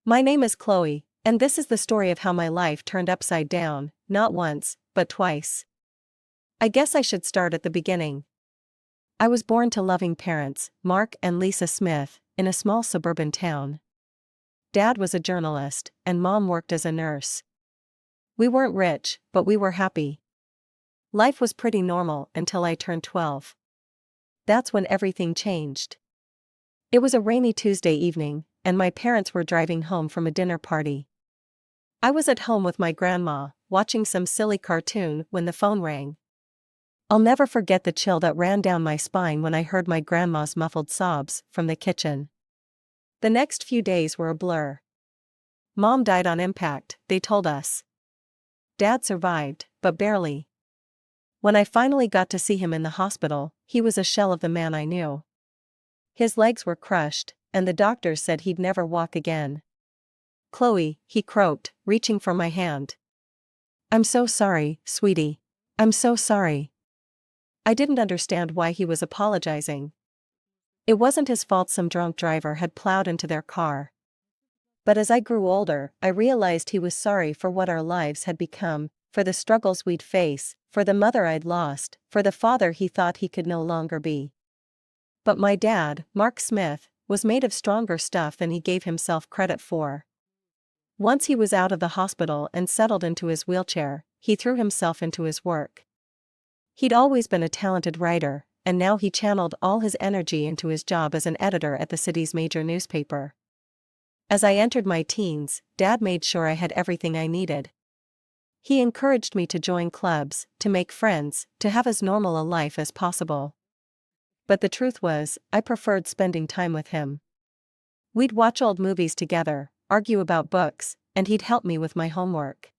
My name is Chloe, and this is the story of how my life turned upside down, not once, but twice. I guess I should start at the beginning. I was born to loving parents, Mark and Lisa Smith, in a small suburban town. Dad was a journalist, and Mom worked as a nurse. We weren't rich, but we were happy. Life was pretty normal until I turned 12. That's when everything changed. It was a rainy Tuesday evening, and my parents were driving home from a dinner party. I was at home with my grandma, watching some silly cartoon when the phone rang. I'll never forget the chill that ran down my spine when I heard my grandma's muffled sobs from the kitchen. The next few days were a blur. Mom died on impact, they told us. Dad survived, but barely. When I finally got to see him in the hospital, he was a shell of the man I knew. His legs were crushed, and the doctors said he'd never walk again. "Chloe," he croaked, reaching for my hand. "I'm so sorry, sweetie. I'm so sorry." I didn't understand why he was apologizing. It wasn't his fault some drunk driver had plowed into their car. But as I grew older, I realized he was sorry for what our lives had become, for the struggles we'd face, for the mother I'd lost, for the father he thought he could no longer be. But my dad, Mark Smith, was made of stronger stuff than he gave himself credit for. Once he was out of the hospital and settled into his wheelchair, he threw himself into his work. He'd always been a talented writer, and now he channeled all his energy into his job as an editor at the city's major newspaper. As I entered my teens, Dad made sure I had everything I needed. He encouraged me to join clubs, to make friends, to have as normal a life as possible. But the truth was, I preferred spending time with him. We'd watch old movies together, argue about books, and he'd help me with my homework.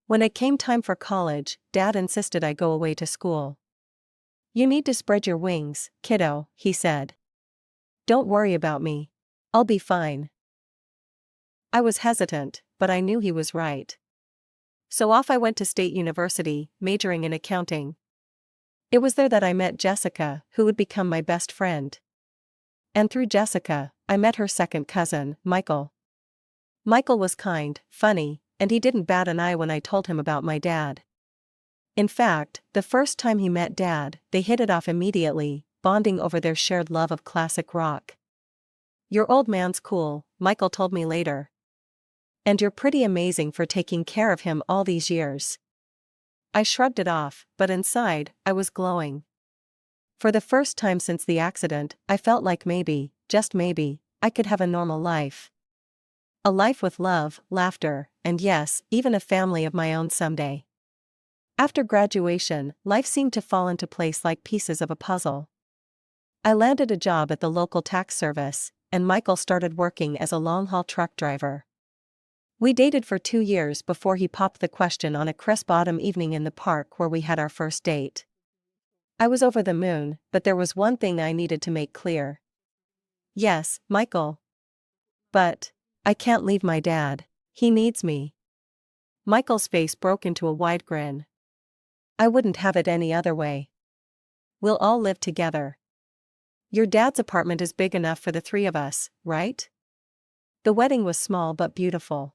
When it came time for college, Dad insisted I go away to school. "You need to spread your wings, kiddo," he said. "Don't worry about me. I'll be fine." I was hesitant, but I knew he was right. So off I went to State University, majoring in accounting. It was there that I met Jessica, who would become my best friend. And through Jessica, I met her second cousin, Michael. Michael was kind, funny, and he didn't bat an eye when I told him about my dad. In fact, the first time he met Dad, they hit it off immediately, bonding over their shared love of classic rock. "Your old man's cool," Michael told me later. "And you're pretty amazing for taking care of him all these years." I shrugged it off, but inside, I was glowing. For the first time since the accident, I felt like maybe, just maybe, I could have a normal life. A life with love, laughter, and yes, even a family of my own someday. After graduation, life seemed to fall into place like pieces of a puzzle. I landed a job at the local tax service, and Michael started working as a long-haul truck driver. We dated for 2 years before he popped the question on a crisp autumn evening in the park where we had our first date. I was over the moon, but there was one thing I needed to make clear. "Yes, Michael. But I can't leave my dad. He needs me." Michael's face broke into a wide grin. "I wouldn't have it any other way. We'll all live together. Your dad's apartment is big enough for the 3 of us, right?" The wedding was small but beautiful.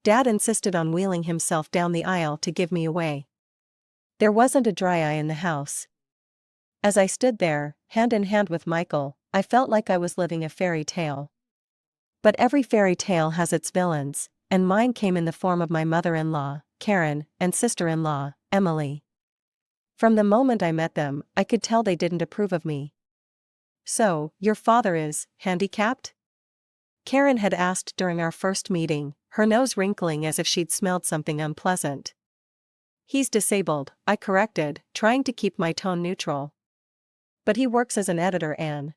Dad insisted on wheeling himself down the aisle to give me away. There wasn't a dry eye in the house. As I stood there, hand in hand with Michael, I felt like I was living a fairy tale. But every fairy tale has its villains, and mine came in the form of my mother-in-law, Karen, and sister-in-law, Emily. From the moment I met them, I could tell they didn't approve of me. "So, your father is handicapped?" Karen had asked during our first meeting, her nose wrinkling as if she'd smelled something unpleasant. "He's disabled," I corrected, trying to keep my tone neutral. "But he works as an editor, Anne."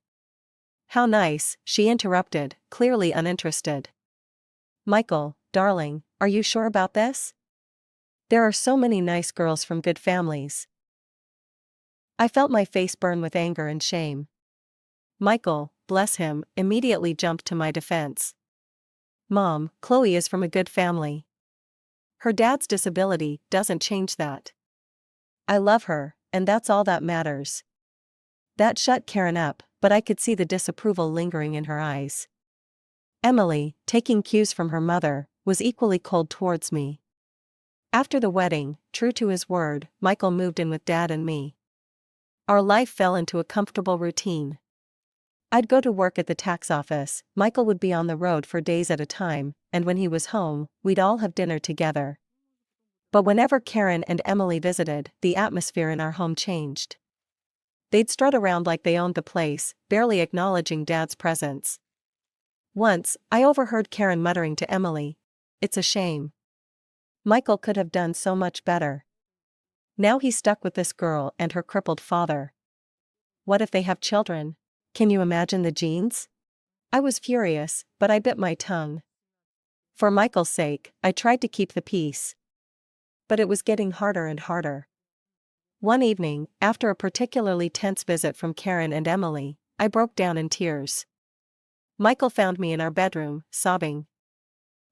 "How nice," she interrupted, clearly uninterested. "Michael, darling, are you sure about this? There are so many nice girls from good families." I felt my face burn with anger and shame. Michael, bless him, immediately jumped to my defense. "Mom, Chloe is from a good family. Her dad's disability doesn't change that. I love her, and that's all that matters." That shut Karen up, but I could see the disapproval lingering in her eyes. Emily, taking cues from her mother, was equally cold towards me. After the wedding, true to his word, Michael moved in with Dad and me. Our life fell into a comfortable routine. I'd go to work at the tax office, Michael would be on the road for days at a time, and when he was home, we'd all have dinner together. But whenever Karen and Emily visited, the atmosphere in our home changed. They'd strut around like they owned the place, barely acknowledging Dad's presence. Once, I overheard Karen muttering to Emily, "It's a shame. Michael could have done so much better. Now he's stuck with this girl and her crippled father. What if they have children? Can you imagine the genes?" I was furious, but I bit my tongue. For Michael's sake, I tried to keep the peace. But it was getting harder and harder. One evening, after a particularly tense visit from Karen and Emily, I broke down in tears. Michael found me in our bedroom, sobbing.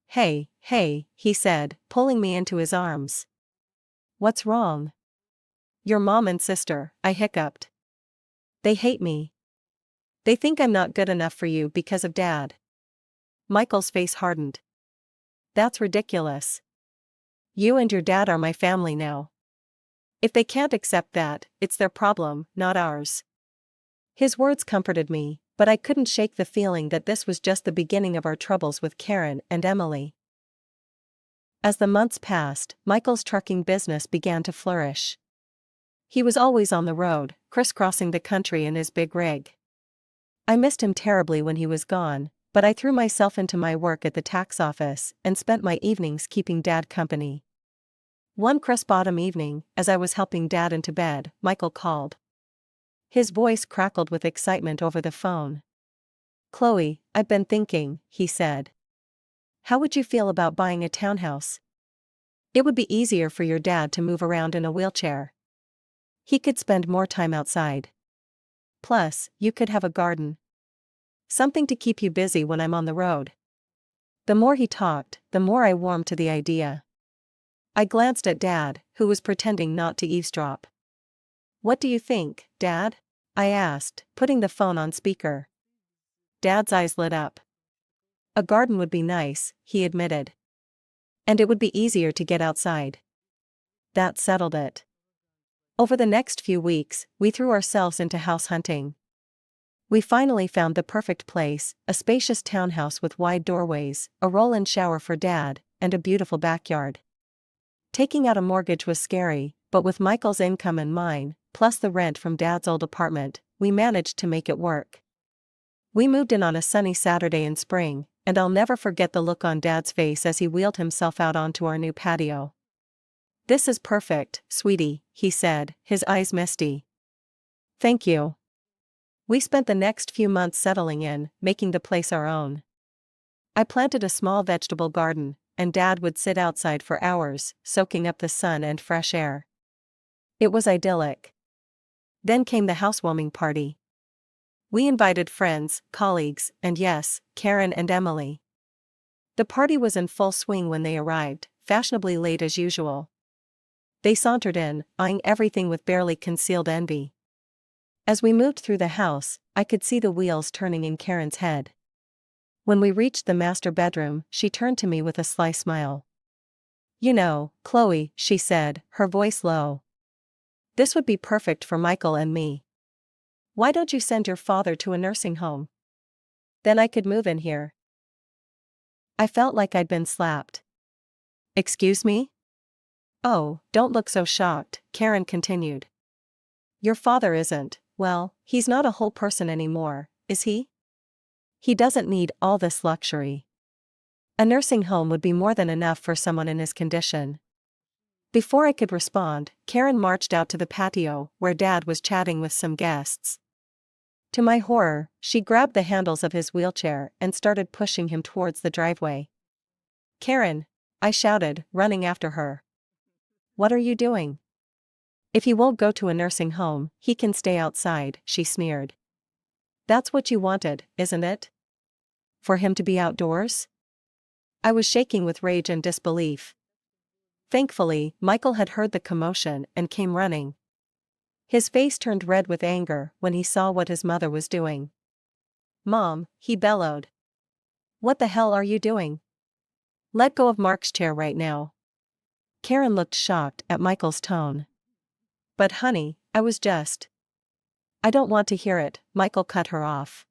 Hey, he said, pulling me into his arms. "What's wrong?" "Your mom and sister," I hiccuped. "They hate me. They think I'm not good enough for you because of Dad." Michael's face hardened. "That's ridiculous. You and your dad are my family now. If they can't accept that, it's their problem, not ours." His words comforted me, but I couldn't shake the feeling that this was just the beginning of our troubles with Karen and Emily. As the months passed, Michael's trucking business began to flourish. He was always on the road, crisscrossing the country in his big rig. I missed him terribly when he was gone, but I threw myself into my work at the tax office and spent my evenings keeping Dad company. One crisp autumn evening, as I was helping Dad into bed, Michael called. His voice crackled with excitement over the phone. "Chloe, I've been thinking," he said. "How would you feel about buying a townhouse? It would be easier for your dad to move around in a wheelchair. He could spend more time outside. Plus, you could have a garden. Something to keep you busy when I'm on the road." The more he talked, the more I warmed to the idea. I glanced at Dad, who was pretending not to eavesdrop. "What do you think, Dad?" I asked, putting the phone on speaker. Dad's eyes lit up. "A garden would be nice," he admitted. "And it would be easier to get outside." That settled it. Over the next few weeks, we threw ourselves into house hunting. We finally found the perfect place, a spacious townhouse with wide doorways, a roll-in shower for Dad, and a beautiful backyard. Taking out a mortgage was scary, but with Michael's income and mine, plus the rent from Dad's old apartment, we managed to make it work. We moved in on a sunny Saturday in spring, and I'll never forget the look on Dad's face as he wheeled himself out onto our new patio. "This is perfect, sweetie," he said, his eyes misty. "Thank you." We spent the next few months settling in, making the place our own. I planted a small vegetable garden, and Dad would sit outside for hours, soaking up the sun and fresh air. It was idyllic. Then came the housewarming party. We invited friends, colleagues, and yes, Karen and Emily. The party was in full swing when they arrived, fashionably late as usual. They sauntered in, eyeing everything with barely concealed envy. As we moved through the house, I could see the wheels turning in Karen's head. When we reached the master bedroom, she turned to me with a sly smile. "You know, Chloe," she said, her voice low. "This would be perfect for Michael and me. Why don't you send your father to a nursing home? Then I could move in here." I felt like I'd been slapped. "Excuse me?" "Oh, don't look so shocked," Karen continued. "Your father isn't, well, he's not a whole person anymore, is he? He doesn't need all this luxury. A nursing home would be more than enough for someone in his condition." Before I could respond, Karen marched out to the patio, where Dad was chatting with some guests. To my horror, she grabbed the handles of his wheelchair and started pushing him towards the driveway. "Karen!" I shouted, running after her. "What are you doing?" "If he won't go to a nursing home, he can stay outside," she sneered. "That's what you wanted, isn't it? For him to be outdoors?" I was shaking with rage and disbelief. Thankfully, Michael had heard the commotion and came running. His face turned red with anger when he saw what his mother was doing. "Mom," he bellowed. What the hell are you doing? Let go of Mark's chair right now. Karen looked shocked at Michael's tone. But honey, I was just. I don't want to hear it, Michael cut her off.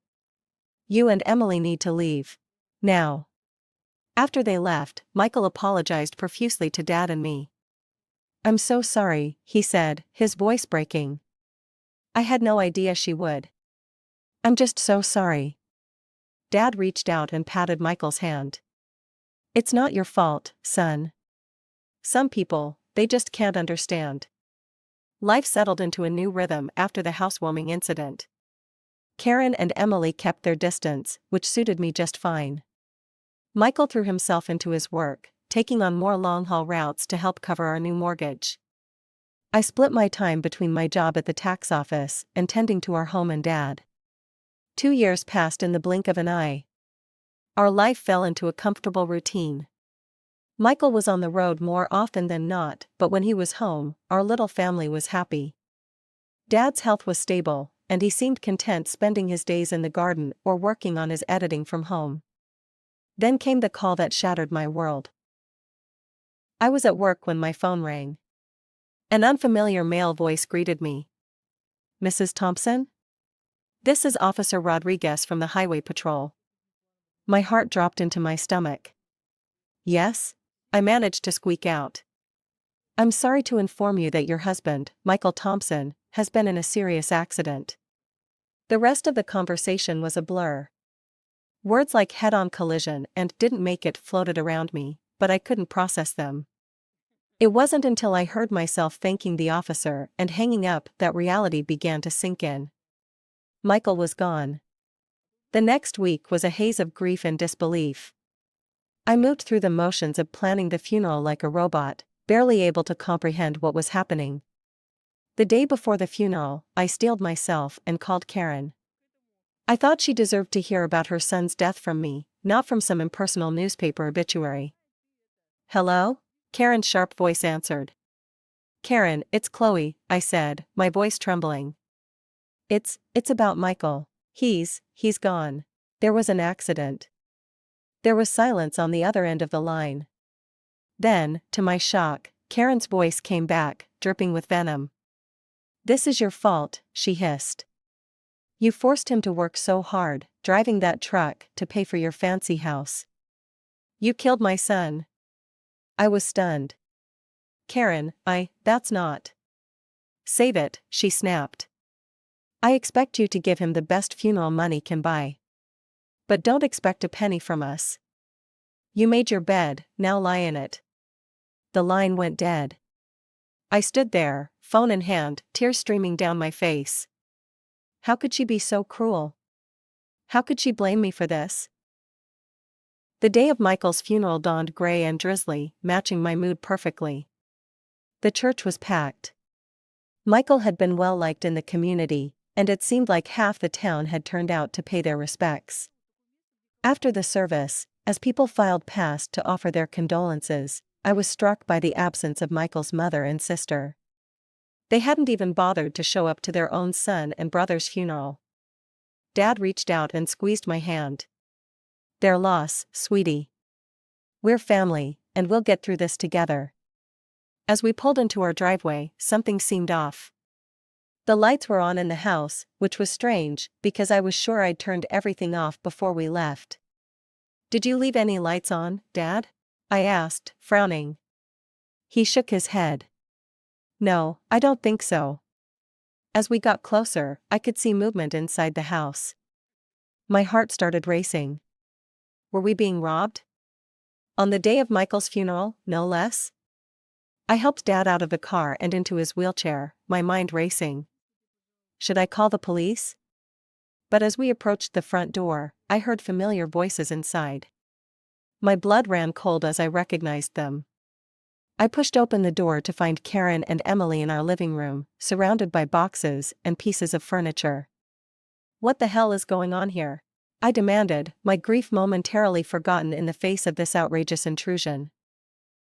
You and Emily need to leave. Now. After they left, Michael apologized profusely to Dad and me. I'm so sorry, he said, his voice breaking. I had no idea she would. I'm just so sorry. Dad reached out and patted Michael's hand. It's not your fault, son. Some people, they just can't understand. Life settled into a new rhythm after the housewarming incident. Karen and Emily kept their distance, which suited me just fine. Michael threw himself into his work, taking on more long-haul routes to help cover our new mortgage. I split my time between my job at the tax office and tending to our home and Dad. 2 years passed in the blink of an eye. Our life fell into a comfortable routine. Michael was on the road more often than not, but when he was home, our little family was happy. Dad's health was stable, and he seemed content spending his days in the garden or working on his editing from home. Then came the call that shattered my world. I was at work when my phone rang. An unfamiliar male voice greeted me. Mrs. Thompson? This is Officer Rodriguez from the Highway Patrol. My heart dropped into my stomach. Yes? I managed to squeak out. I'm sorry to inform you that your husband, Michael Thompson, has been in a serious accident. The rest of the conversation was a blur. Words like head-on collision and didn't make it floated around me, but I couldn't process them. It wasn't until I heard myself thanking the officer and hanging up that reality began to sink in. Michael was gone. The next week was a haze of grief and disbelief. I moved through the motions of planning the funeral like a robot, barely able to comprehend what was happening. The day before the funeral, I steeled myself and called Karen. I thought she deserved to hear about her son's death from me, not from some impersonal newspaper obituary. Hello? Karen's sharp voice answered. Karen, it's Chloe, I said, my voice trembling. It's about Michael. He's gone. There was an accident. There was silence on the other end of the line. Then, to my shock, Karen's voice came back, dripping with venom. This is your fault, she hissed. You forced him to work so hard, driving that truck to pay for your fancy house. You killed my son. I was stunned. Karen, that's not. Save it, she snapped. I expect you to give him the best funeral money can buy. But don't expect a penny from us. You made your bed, now lie in it. The line went dead. I stood there, phone in hand, tears streaming down my face. How could she be so cruel? How could she blame me for this? The day of Michael's funeral dawned gray and drizzly, matching my mood perfectly. The church was packed. Michael had been well liked in the community, and it seemed like half the town had turned out to pay their respects. After the service, as people filed past to offer their condolences, I was struck by the absence of Michael's mother and sister. They hadn't even bothered to show up to their own son and brother's funeral. Dad reached out and squeezed my hand. Their loss, sweetie. We're family, and we'll get through this together. As we pulled into our driveway, something seemed off. The lights were on in the house, which was strange, because I was sure I'd turned everything off before we left. Did you leave any lights on, Dad? I asked, frowning. He shook his head. No, I don't think so. As we got closer, I could see movement inside the house. My heart started racing. Were we being robbed? On the day of Michael's funeral, no less? I helped Dad out of the car and into his wheelchair, my mind racing. Should I call the police? But as we approached the front door, I heard familiar voices inside. My blood ran cold as I recognized them. I pushed open the door to find Karen and Emily in our living room, surrounded by boxes and pieces of furniture. What the hell is going on here? I demanded, my grief momentarily forgotten in the face of this outrageous intrusion.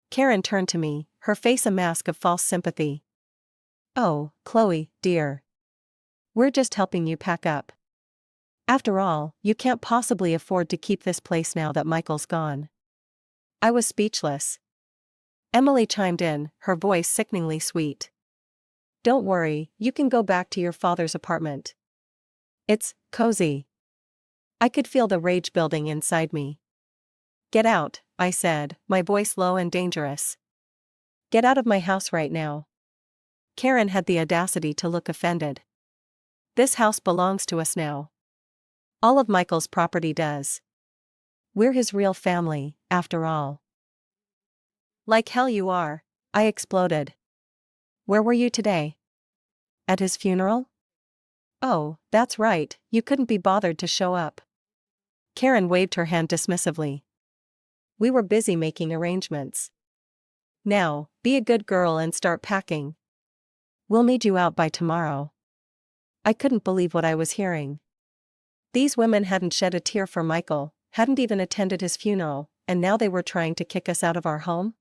Karen turned to me, her face a mask of false sympathy. Oh, Chloe, dear. We're just helping you pack up. After all, you can't possibly afford to keep this place now that Michael's gone. I was speechless. Emily chimed in, her voice sickeningly sweet. Don't worry, you can go back to your father's apartment. It's cozy. I could feel the rage building inside me. Get out, I said, my voice low and dangerous. Get out of my house right now. Karen had the audacity to look offended. This house belongs to us now. All of Michael's property does. We're his real family, after all. Like hell you are, I exploded. Where were you today? At his funeral? Oh, that's right, you couldn't be bothered to show up. Karen waved her hand dismissively. We were busy making arrangements. Now, be a good girl and start packing. We'll need you out by tomorrow. I couldn't believe what I was hearing. These women hadn't shed a tear for Michael, hadn't even attended his funeral, and now they were trying to kick us out of our home?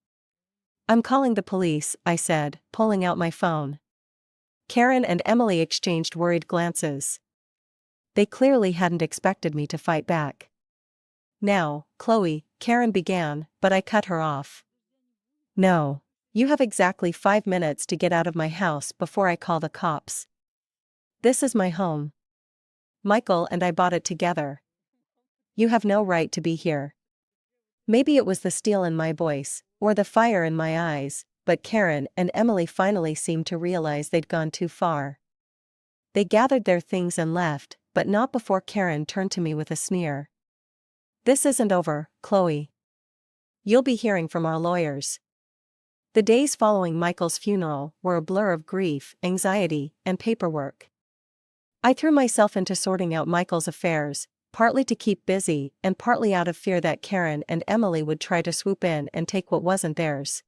I'm calling the police, I said, pulling out my phone. Karen and Emily exchanged worried glances. They clearly hadn't expected me to fight back. Now, Chloe, Karen began, but I cut her off. No. You have exactly 5 minutes to get out of my house before I call the cops. This is my home. Michael and I bought it together. You have no right to be here. Maybe it was the steel in my voice, or the fire in my eyes, but Karen and Emily finally seemed to realize they'd gone too far. They gathered their things and left, but not before Karen turned to me with a sneer. This isn't over, Chloe. You'll be hearing from our lawyers. The days following Michael's funeral were a blur of grief, anxiety, and paperwork. I threw myself into sorting out Michael's affairs, partly to keep busy and partly out of fear that Karen and Emily would try to swoop in and take what wasn't theirs.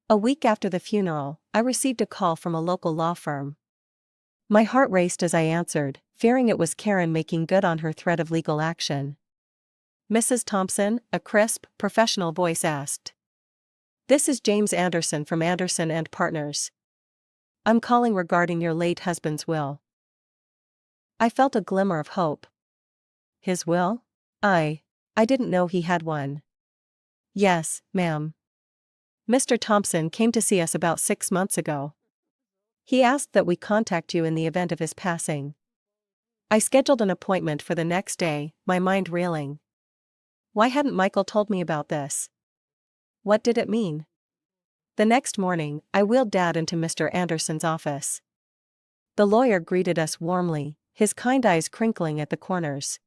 A week after the funeral, I received a call from a local law firm. My heart raced as I answered, fearing it was Karen making good on her threat of legal action. Mrs. Thompson, a crisp, professional voice asked. This is James Anderson from Anderson and Partners. I'm calling regarding your late husband's will. I felt a glimmer of hope. His will? I didn't know he had one. Yes, ma'am. Mr. Thompson came to see us about 6 months ago. He asked that we contact you in the event of his passing. I scheduled an appointment for the next day, my mind reeling. Why hadn't Michael told me about this? What did it mean? The next morning, I wheeled Dad into Mr. Anderson's office. The lawyer greeted us warmly, his kind eyes crinkling at the corners.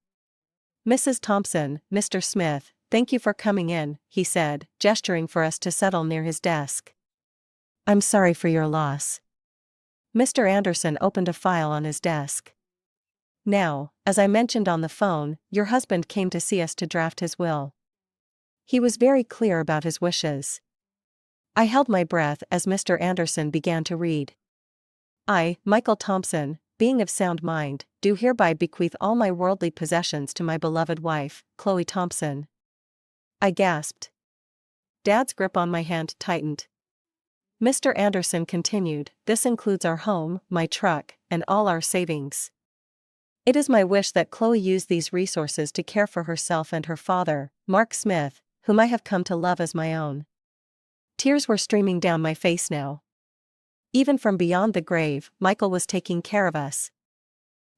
Mrs. Thompson, Mr. Smith, thank you for coming in, he said, gesturing for us to settle near his desk. I'm sorry for your loss. Mr. Anderson opened a file on his desk. Now, as I mentioned on the phone, your husband came to see us to draft his will. He was very clear about his wishes. I held my breath as Mr. Anderson began to read. I, Michael Thompson, being of sound mind, do hereby bequeath all my worldly possessions to my beloved wife, Chloe Thompson. I gasped. Dad's grip on my hand tightened. Mr. Anderson continued, this includes our home, my truck, and all our savings. It is my wish that Chloe use these resources to care for herself and her father, Mark Smith, whom I have come to love as my own. Tears were streaming down my face now. Even from beyond the grave, Michael was taking care of us.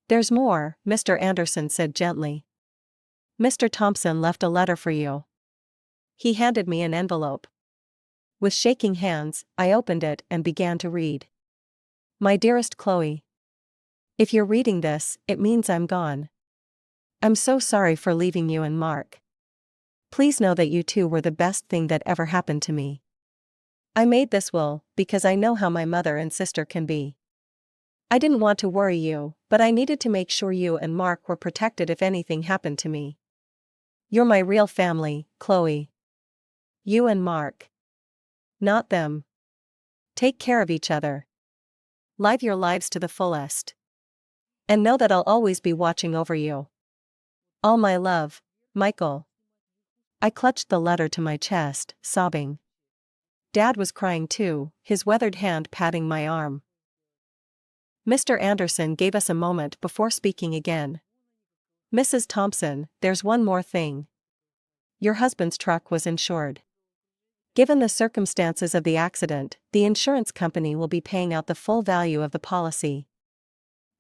There's more, Mr. Anderson said gently. Mr. Thompson left a letter for you. He handed me an envelope. With shaking hands, I opened it and began to read. My dearest Chloe. If you're reading this, it means I'm gone. I'm so sorry for leaving you and Mark. Please know that you two were the best thing that ever happened to me. I made this will because I know how my mother and sister can be. I didn't want to worry you, but I needed to make sure you and Mark were protected if anything happened to me. You're my real family, Chloe. You and Mark. Not them. Take care of each other. Live your lives to the fullest. And know that I'll always be watching over you. All my love, Michael. I clutched the letter to my chest, sobbing. Dad was crying too, his weathered hand patting my arm. Mr. Anderson gave us a moment before speaking again. Mrs. Thompson, there's one more thing. Your husband's truck was insured. Given the circumstances of the accident, the insurance company will be paying out the full value of the policy.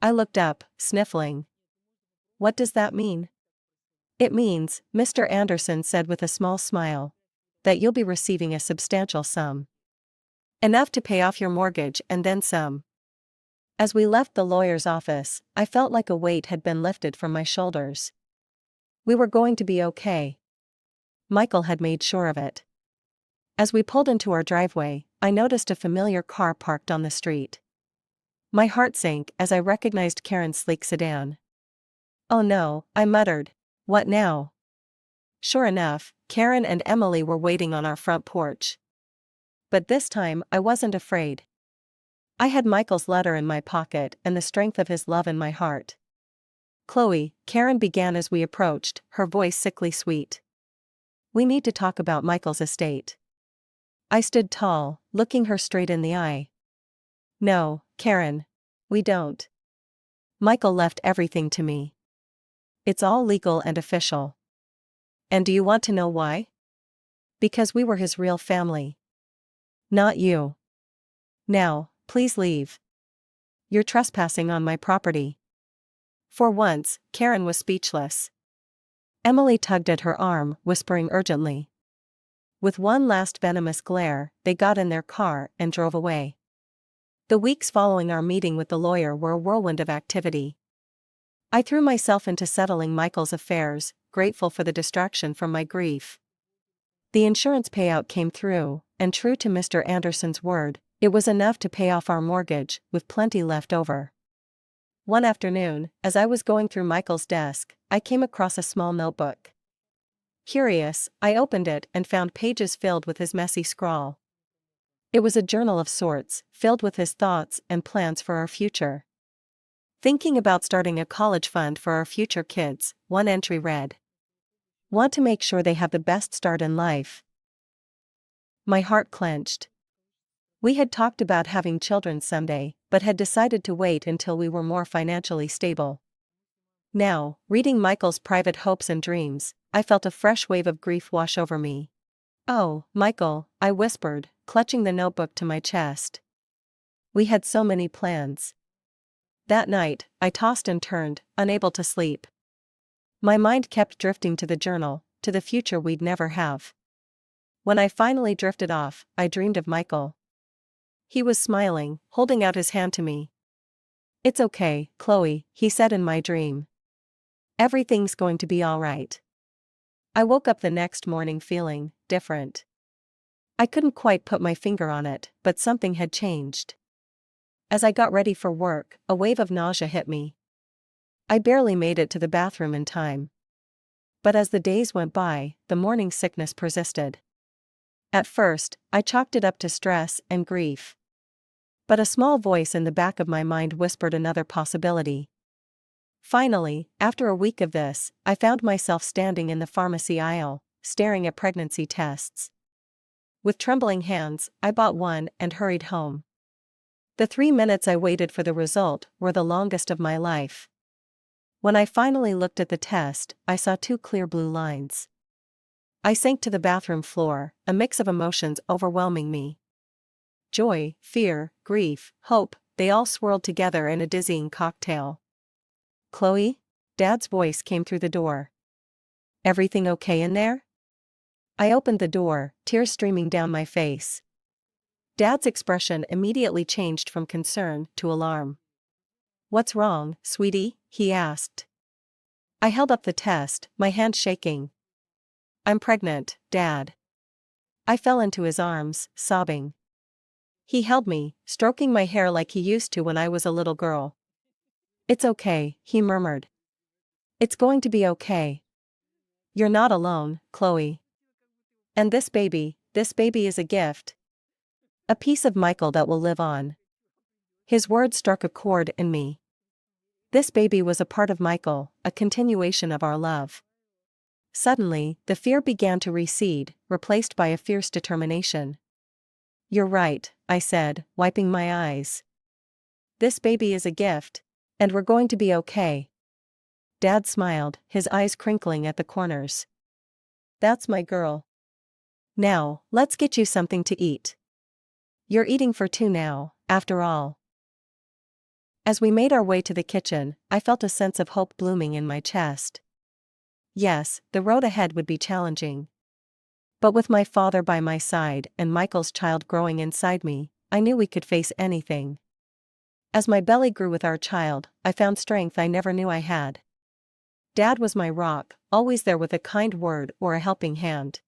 I looked up, sniffling. What does that mean? It means, Mr. Anderson said with a small smile, that you'll be receiving a substantial sum. Enough to pay off your mortgage and then some. As we left the lawyer's office, I felt like a weight had been lifted from my shoulders. We were going to be okay. Michael had made sure of it. As we pulled into our driveway, I noticed a familiar car parked on the street. My heart sank as I recognized Karen's sleek sedan. Oh no, I muttered. What now? Sure enough, Karen and Emily were waiting on our front porch. But this time, I wasn't afraid. I had Michael's letter in my pocket and the strength of his love in my heart. Chloe, Karen began as we approached, her voice sickly sweet. We need to talk about Michael's estate. I stood tall, looking her straight in the eye. No, Karen. We don't. Michael left everything to me. It's all legal and official. And do you want to know why? Because we were his real family. Not you. Now, please leave. You're trespassing on my property. For once, Karen was speechless. Emily tugged at her arm, whispering urgently. With one last venomous glare, they got in their car and drove away. The weeks following our meeting with the lawyer were a whirlwind of activity. I threw myself into settling Michael's affairs, grateful for the distraction from my grief. The insurance payout came through, and true to Mr. Anderson's word, it was enough to pay off our mortgage, with plenty left over. One afternoon, as I was going through Michael's desk, I came across a small notebook. Curious, I opened it and found pages filled with his messy scrawl. It was a journal of sorts, filled with his thoughts and plans for our future. Thinking about starting a college fund for our future kids, one entry read. Want to make sure they have the best start in life. My heart clenched. We had talked about having children someday, but had decided to wait until we were more financially stable. Now, reading Michael's private hopes and dreams, I felt a fresh wave of grief wash over me. Oh, Michael, I whispered, clutching the notebook to my chest. We had so many plans. That night, I tossed and turned, unable to sleep. My mind kept drifting to the journal, to the future we'd never have. When I finally drifted off, I dreamed of Michael. He was smiling, holding out his hand to me. It's okay, Chloe, he said in my dream. Everything's going to be all right. I woke up the next morning feeling different. I couldn't quite put my finger on it, but something had changed. As I got ready for work, a wave of nausea hit me. I barely made it to the bathroom in time. But as the days went by, the morning sickness persisted. At first, I chalked it up to stress and grief. But a small voice in the back of my mind whispered another possibility. Finally, after a week of this, I found myself standing in the pharmacy aisle, staring at pregnancy tests. With trembling hands, I bought one and hurried home. The 3 minutes I waited for the result were the longest of my life. When I finally looked at the test, I saw 2 clear blue lines. I sank to the bathroom floor, a mix of emotions overwhelming me. Joy, fear, grief, hope, they all swirled together in a dizzying cocktail. Chloe? Dad's voice came through the door. Everything okay in there? I opened the door, tears streaming down my face. Dad's expression immediately changed from concern to alarm. What's wrong, sweetie? He asked. I held up the test, my hand shaking. I'm pregnant, Dad. I fell into his arms, sobbing. He held me, stroking my hair like he used to when I was a little girl. It's okay, he murmured. It's going to be okay. You're not alone, Chloe. And this baby is a gift. A piece of Michael that will live on. His words struck a chord in me. This baby was a part of Michael, a continuation of our love. Suddenly, the fear began to recede, replaced by a fierce determination. You're right, I said, wiping my eyes. This baby is a gift. And we're going to be okay. Dad smiled, his eyes crinkling at the corners. That's my girl. Now, let's get you something to eat. You're eating for two now, after all. As we made our way to the kitchen, I felt a sense of hope blooming in my chest. Yes, the road ahead would be challenging. But with my father by my side and Michael's child growing inside me, I knew we could face anything. As my belly grew with our child, I found strength I never knew I had. Dad was my rock, always there with a kind word or a helping hand.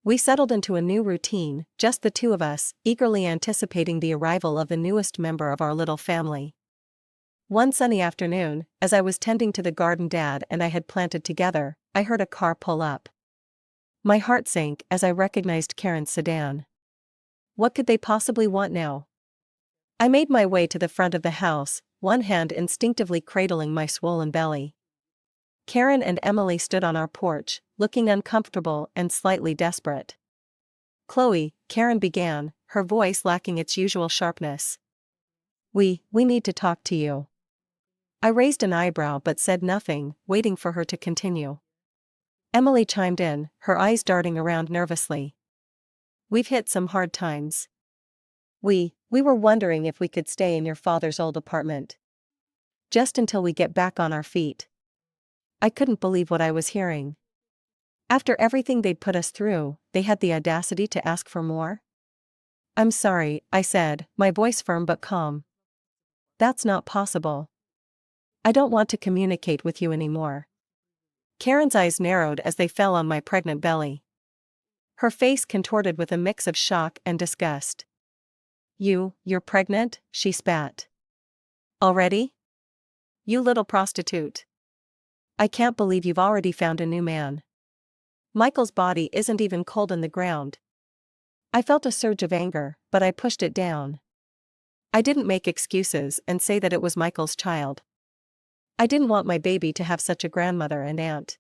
We settled into a new routine, just the two of us, eagerly anticipating the arrival of the newest member of our little family. One sunny afternoon, as I was tending to the garden Dad and I had planted together, I heard a car pull up. My heart sank as I recognized Karen's sedan. What could they possibly want now? I made my way to the front of the house, one hand instinctively cradling my swollen belly. Karen and Emily stood on our porch, looking uncomfortable and slightly desperate. "Chloe," Karen began, her voice lacking its usual sharpness. We need to talk to you." I raised an eyebrow but said nothing, waiting for her to continue. Emily chimed in, her eyes darting around nervously. "We've hit some hard times. We were wondering if we could stay in your father's old apartment. Just until we get back on our feet." I couldn't believe what I was hearing. After everything they'd put us through, they had the audacity to ask for more? "I'm sorry," I said, my voice firm but calm. "That's not possible. I don't want to communicate with you anymore." Karen's eyes narrowed as they fell on my pregnant belly. Her face contorted with a mix of shock and disgust. You're pregnant?" she spat. "Already? You little prostitute. I can't believe you've already found a new man. Michael's body isn't even cold in the ground." I felt a surge of anger, but I pushed it down. I didn't make excuses and say that it was Michael's child. I didn't want my baby to have such a grandmother and aunt.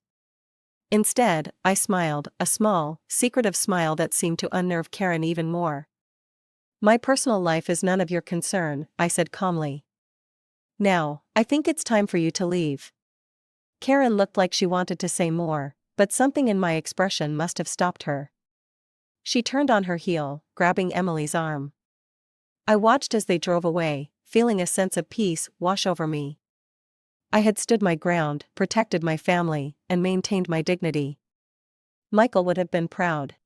Instead, I smiled, a small, secretive smile that seemed to unnerve Karen even more. "My personal life is none of your concern," I said calmly. "Now, I think it's time for you to leave." Karen looked like she wanted to say more, but something in my expression must have stopped her. She turned on her heel, grabbing Emily's arm. I watched as they drove away, feeling a sense of peace wash over me. I had stood my ground, protected my family, and maintained my dignity. Michael would have been proud.